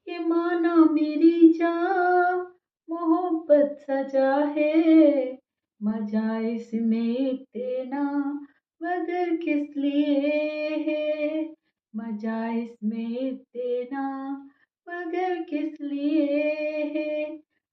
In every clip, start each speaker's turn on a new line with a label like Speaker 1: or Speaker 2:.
Speaker 1: ये माना मेरी जान मोहब्बत सजा है, मजा इसमें इतना मगर किस लिए है, मजा इसमें इतना मगर किस लिए है।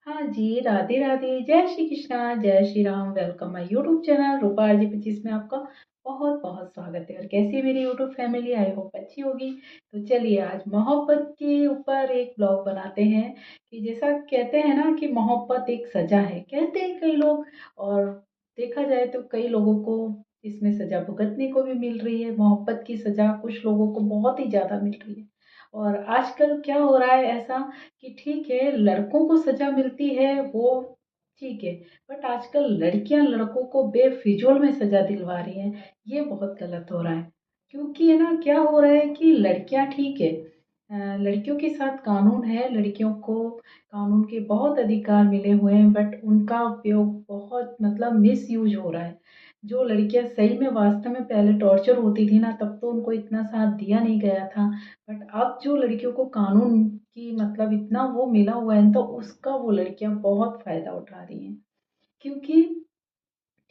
Speaker 1: हाँ जी, राधे राधे, जय श्री कृष्णा, जय Shri Ram. Welcome my YouTube channel Rupa RJ 25 में आपका बहुत बहुत स्वागत है। और कैसी है मेरी यूट्यूब फैमिली, आई होप अच्छी होगी। तो चलिए आज मोहब्बत के ऊपर एक ब्लॉग बनाते हैं कि जैसा कहते हैं ना कि मोहब्बत एक सजा है, कहते हैं कई लोग। और देखा जाए तो कई लोगों को इसमें सजा भुगतने को भी मिल रही है। मोहब्बत की सजा कुछ लोगों को बहुत ही ज़्यादा मिल रही है। और आजकल क्या हो रहा है ऐसा कि ठीक है लड़कों को सजा मिलती है वो ठीक है, बट आजकल लड़कियां लड़कों को बेफिजूल में सजा दिलवा रही हैं। ये बहुत गलत हो रहा है। क्योंकि है ना क्या हो रहा है कि लड़कियां ठीक है, लड़कियों के साथ कानून है, लड़कियों को कानून के बहुत अधिकार मिले हुए हैं, बट उनका उपयोग बहुत मतलब मिस यूज हो रहा है। जो लड़कियां सही में वास्तव में पहले टॉर्चर होती थी ना, तब तो उनको इतना साथ दिया नहीं गया था। बट अब जो लड़कियों को कानून की मतलब इतना वो मिला हुआ है, तो उसका वो लड़कियां बहुत फायदा उठा रही हैं। क्योंकि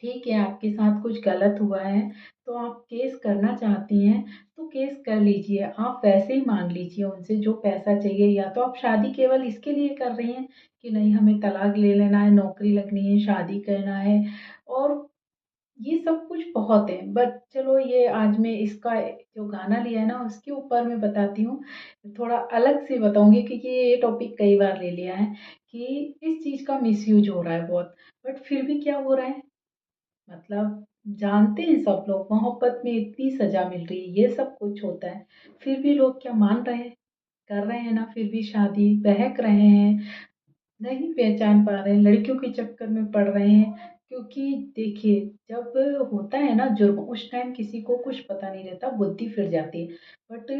Speaker 1: ठीक है आपके साथ कुछ गलत हुआ है तो आप केस करना चाहती हैं तो केस कर लीजिए, आप वैसे ही मांग लीजिए उनसे जो पैसा चाहिए। या तो आप शादी केवल इसके लिए कर रही हैं कि नहीं हमें तलाक ले लेना है, नौकरी लगनी है, शादी करना है, और ये सब कुछ बहुत है। बट चलो ये आज मैं इसका जो गाना लिया है ना उसके ऊपर मैं बताती हूँ, थोड़ा अलग से बताऊंगी क्योंकि ये टॉपिक कई बार ले लिया है कि इस चीज़ का मिसयूज हो रहा है बहुत। बट फिर भी क्या हो रहा है, मतलब जानते हैं सब लोग मोहब्बत में इतनी सजा मिल रही है, ये सब कुछ होता है, फिर भी लोग क्या मान रहे हैं, कर रहे हैं ना, फिर भी शादी बहक रहे हैं, नहीं पहचान पा रहे हैं, लड़कियों के चक्कर में पड़ रहे हैं। क्योंकि देखिए जब होता है ना जुर्म उस टाइम किसी को कुछ पता नहीं रहता, बुद्धि फिर जाती है। बट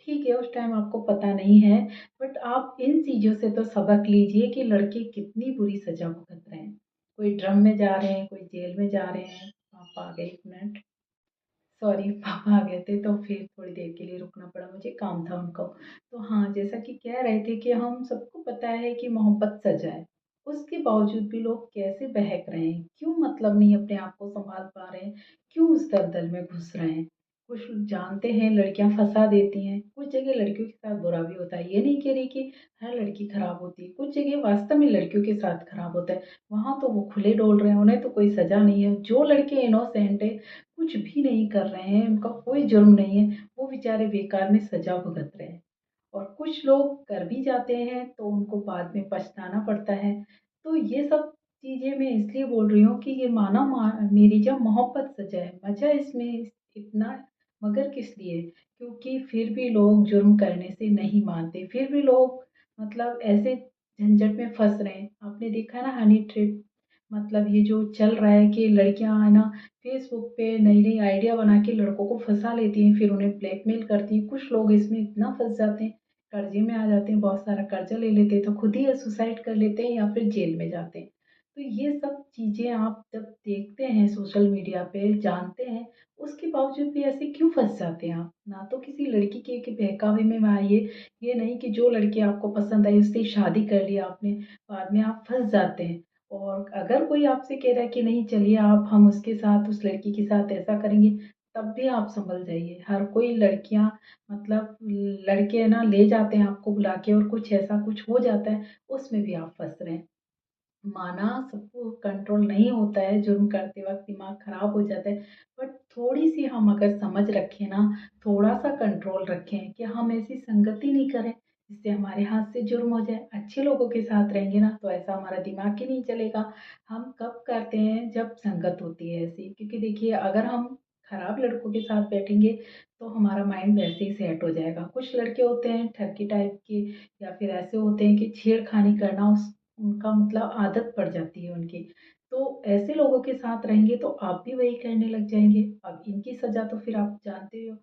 Speaker 1: ठीक है उस टाइम आपको पता नहीं है, बट आप इन चीज़ों से तो सबक लीजिए कि लड़के कितनी बुरी सजा भुगत रहे हैं। कोई ड्रम में जा रहे हैं, कोई जेल में जा रहे हैं। पापा आ गए, एक मिनट, सॉरी पापा आ गए थे तो फिर थोड़ी देर के लिए रुकना पड़ा, मुझे काम था उनको। तो हाँ जैसा कि कह रहे थे कि हम सबको पता है कि मोहब्बत सजा है, उसके बावजूद भी लोग कैसे बहक रहे हैं, क्यों मतलब नहीं अपने आप को संभाल पा रहे हैं, क्यों उस दलदल में घुस रहे हैं। कुछ लोग जानते हैं लड़कियां फंसा देती हैं, कुछ जगह लड़कियों के साथ बुरा भी होता है, ये नहीं कह रही कि हर लड़की खराब होती है, कुछ जगह वास्तव में लड़कियों के साथ खराब होता है। वहां तो वो खुले डोल रहे हैं, उन्हें तो कोई सजा नहीं है। जो लड़के इनोसेंट है, कुछ भी नहीं कर रहे हैं, उनका कोई जुर्म नहीं है, वो बेचारे बेकार में सजा भुगत रहे हैं। और कुछ लोग कर भी जाते हैं तो उनको बाद में पछताना पड़ता है। तो ये सब चीज़ें मैं इसलिए बोल रही हूँ कि ये मेरी जब मोहब्बत सजा है, मजा इसमें इतना मगर किस लिए, क्योंकि फिर भी लोग जुर्म करने से नहीं मानते, फिर भी लोग मतलब ऐसे झंझट में फंस रहे हैं। आपने देखा ना हनी ट्रिप, मतलब ये जो चल रहा है कि लड़कियां है ना फेसबुक पे नई नई आइडिया बना के लड़कों को फंसा लेती हैं, फिर उन्हें ब्लैकमेल करती हैं। कुछ लोग इसमें इतना फंस जाते हैं, कर्जे में आ जाते हैं, बहुत सारा कर्जा ले लेते हैं, तो खुद ही सुसाइड कर लेते हैं या फिर जेल में जाते हैं। तो ये सब चीज़ें आप जब देखते हैं सोशल मीडिया पे, जानते हैं, उसके बावजूद भी ऐसे क्यों फंस जाते हैं आप। ना तो किसी लड़की के बहकावे में आइए, ये नहीं कि जो लड़की आपको पसंद आई उससे शादी कर लिया आपने, बाद में आप फंस जाते हैं। और अगर कोई आपसे कह रहा है कि नहीं चलिए आप हम उसके साथ उस लड़की के साथ ऐसा करेंगे, तब भी आप संभल जाइए। हर कोई लड़कियां मतलब लड़के है ना ले जाते हैं आपको बुला के और कुछ ऐसा कुछ हो जाता है, उसमें भी आप फंस रहे हैं। माना सबको कंट्रोल नहीं होता है, जुर्म करते वक्त दिमाग खराब हो जाता है, बट थोड़ी सी हम अगर समझ रखें ना, थोड़ा सा कंट्रोल रखें कि हम ऐसी संगति नहीं करें जिससे हमारे हाथ से जुर्म हो जाए। अच्छे लोगों के साथ रहेंगे ना तो ऐसा हमारा दिमाग ही नहीं चलेगा। हम कब करते हैं, जब संगत होती है ऐसी। क्योंकि देखिए अगर हम खराब लड़कों के साथ बैठेंगे तो हमारा माइंड वैसे ही सेट हो जाएगा। कुछ लड़के होते हैं ठरकी टाइप के, या फिर ऐसे होते हैं कि छेड़खानी करना उस उनका मतलब आदत पड़ जाती है उनकी। तो ऐसे लोगों के साथ रहेंगे तो आप भी वही करने लग जाएँगे। अब इनकी सज़ा तो फिर आप जानते हो,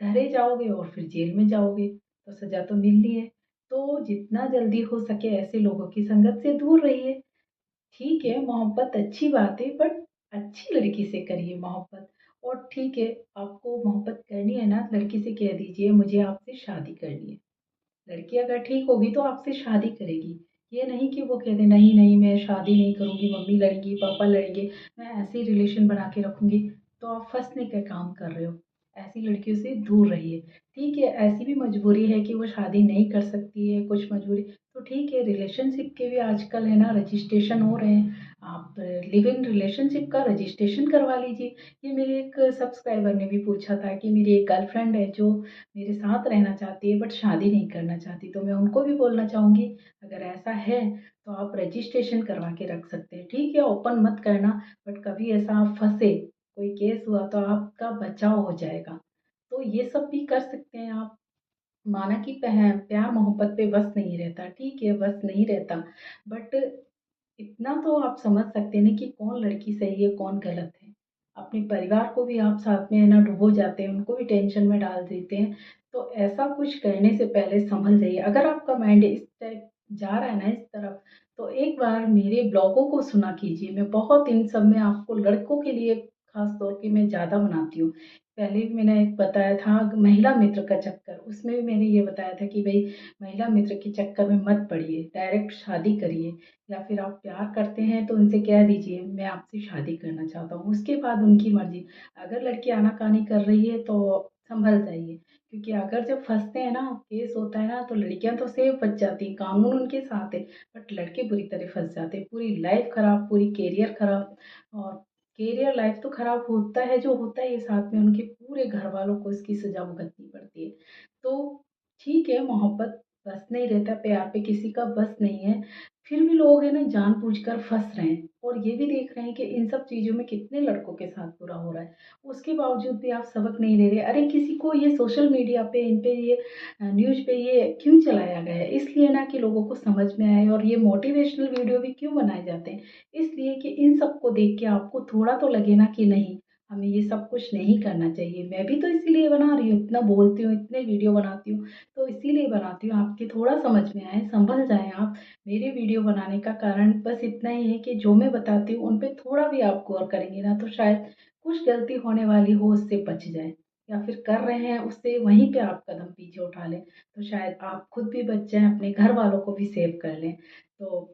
Speaker 1: डरे जाओगे और फिर जेल में जाओगे, तो सज़ा तो मिलनी है। तो जितना जल्दी हो सके ऐसे लोगों की संगत से दूर रहिए। ठीक है, मोहब्बत अच्छी बात है, बट अच्छी लड़की से करिए मोहब्बत। और ठीक है, आपको मोहब्बत करनी है ना, लड़की से कह दीजिए मुझे आपसे शादी करनी है। लड़की अगर ठीक होगी तो आपसे शादी करेगी। ये नहीं कि वो कह दे नहीं नहीं मैं शादी नहीं करूँगी, मम्मी लड़ेंगी, पापा लड़ेंगे, मैं ऐसे ही रिलेशन बना के रखूँगी, तो आप फँसने का काम कर रहे हो। ऐसी लड़कियों से दूर रहिए। ठीक है, ऐसी भी मजबूरी है कि वो शादी नहीं कर सकती है, कुछ मजबूरी, तो ठीक है, रिलेशनशिप के भी आजकल है ना रजिस्ट्रेशन हो रहे हैं। आप लिव इन रिलेशनशिप का रजिस्ट्रेशन करवा लीजिए। ये मेरे एक सब्सक्राइबर ने भी पूछा था कि मेरी एक गर्लफ्रेंड है जो मेरे साथ रहना चाहती है बट शादी नहीं करना चाहती, तो मैं उनको भी बोलना चाहूँगी अगर ऐसा है तो आप रजिस्ट्रेशन करवा के रख सकते हैं। ठीक है, ओपन मत करना, बट कभी ऐसा आप फँसे, कोई केस हुआ तो आपका बचाव हो जाएगा। तो ये सब भी कर सकते हैं आप। माना कि प्यार मोहब्बत पे बस नहीं रहता, ठीक है, बस नहीं रहता, बट इतना तो आप समझ सकते हैं ना कि कौन लड़की सही है, कौन गलत है। अपने परिवार को भी आप साथ में है ना डुबो जाते हैं, उनको भी टेंशन में डाल देते हैं। तो ऐसा कुछ करने से पहले संभल जाइए। अगर आपका माइंड इस टाइप जा रहा है ना इस तरफ, तो एक बार मेरे ब्लॉगों को सुना कीजिए। मैं बहुत इन सब में आपको लड़कों के लिए खास तौर पे मैं ज़्यादा बनाती हूँ। पहले भी मैंने एक बताया था महिला मित्र का चक्कर, उसमें भी मैंने ये बताया था कि भई महिला मित्र के चक्कर में मत पड़िए, डायरेक्ट शादी करिए। या फिर आप प्यार करते हैं तो उनसे कह दीजिए मैं आपसे शादी करना चाहता हूँ, उसके बाद उनकी मर्ज़ी। अगर लड़की आनाकानी कर रही है तो संभल जाइए, क्योंकि अगर जब फँसते हैं ना, केस होता है ना, तो लड़कियाँ तो सेफ बच जाती हैं, कानून उनके साथ है, बट लड़के बुरी तरह फँस जाते हैं। पूरी लाइफ़ ख़राब, पूरी करियर ख़राब, और करियर लाइफ़ तो ख़राब होता है जो होता है, ये साथ में उनके पूरे घरवालों को इसकी सज़ा भुगतनी पड़ती है। तो ठीक है, मोहब्बत बस नहीं रहता, प्यार पे किसी का बस नहीं है, फिर भी लोग हैं ना जानबूझकर फँस रहे हैं, और ये भी देख रहे हैं कि इन सब चीज़ों में कितने लड़कों के साथ बुरा हो रहा है। उसके बावजूद भी आप सबक नहीं ले रहे। अरे किसी को ये सोशल मीडिया पे इन पे ये न्यूज़ पे ये क्यों चलाया गया है? इसलिए ना कि लोगों को समझ में आए, और ये मोटिवेशनल वीडियो भी क्यों बनाए जाते हैं? इसलिए कि इन सबको देख के आपको थोड़ा तो लगे ना कि नहीं, हमें ये सब कुछ नहीं करना चाहिए। मैं भी तो इसीलिए बना रही हूँ, इतना बोलती हूँ, इतने वीडियो बनाती हूँ, तो इसीलिए बनाती हूँ आपके थोड़ा समझ में आए, संभल जाएँ आप। मेरे वीडियो बनाने का कारण बस इतना ही है कि जो मैं बताती हूँ उन पे थोड़ा भी आप गौर करेंगे ना, तो शायद कुछ गलती होने वाली हो उससे बच जाएँ, या फिर कर रहे हैं उससे वहीं पे आप कदम पीछे उठा लें, तो शायद आप खुद भी बच जाएँ, अपने घर वालों को भी सेव कर लें। तो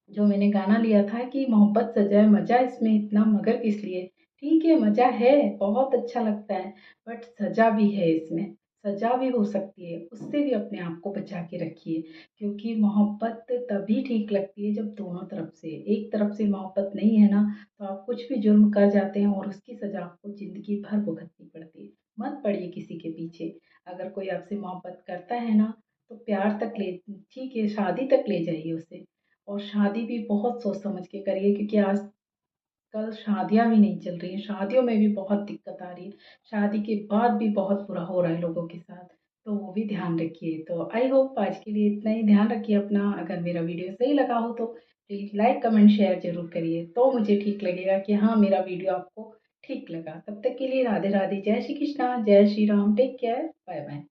Speaker 1: जो मैंने गाना लिया था कि मोहब्बत सजाए मज़ा इसमें इतना मगर किस लिए? ठीक है, मज़ा है, बहुत अच्छा लगता है, बट सज़ा भी है इसमें, सज़ा भी हो सकती है, उससे भी अपने आप को बचा के रखिए, क्योंकि मोहब्बत तभी ठीक लगती है जब दोनों तरफ से, एक तरफ से मोहब्बत नहीं है ना, तो आप कुछ भी जुर्म कर जाते हैं और उसकी सज़ा आपको ज़िंदगी भर भुगतनी पड़ती है। मत पड़िए किसी के पीछे, अगर कोई आपसे मोहब्बत करता है ना, तो प्यार तक ले, ठीक है, शादी तक ले जाइए उसे। और शादी भी बहुत सोच समझ के करिए, क्योंकि आजकल शादियाँ भी नहीं चल रही हैं, शादियों में भी बहुत दिक्कत आ रही है, शादी के बाद भी बहुत बुरा हो रहा है लोगों के साथ, तो वो भी ध्यान रखिए। तो आई होप आज के लिए इतना ही, ध्यान रखिए अपना। अगर मेरा वीडियो सही लगा हो तो प्लीज़ लाइक, कमेंट, शेयर ज़रूर करिए, तो मुझे ठीक लगेगा कि हाँ, मेरा वीडियो आपको ठीक लगा। तब तक के लिए राधे राधे, जय श्री कृष्णा, जय Shri Ram, take care, bye bye.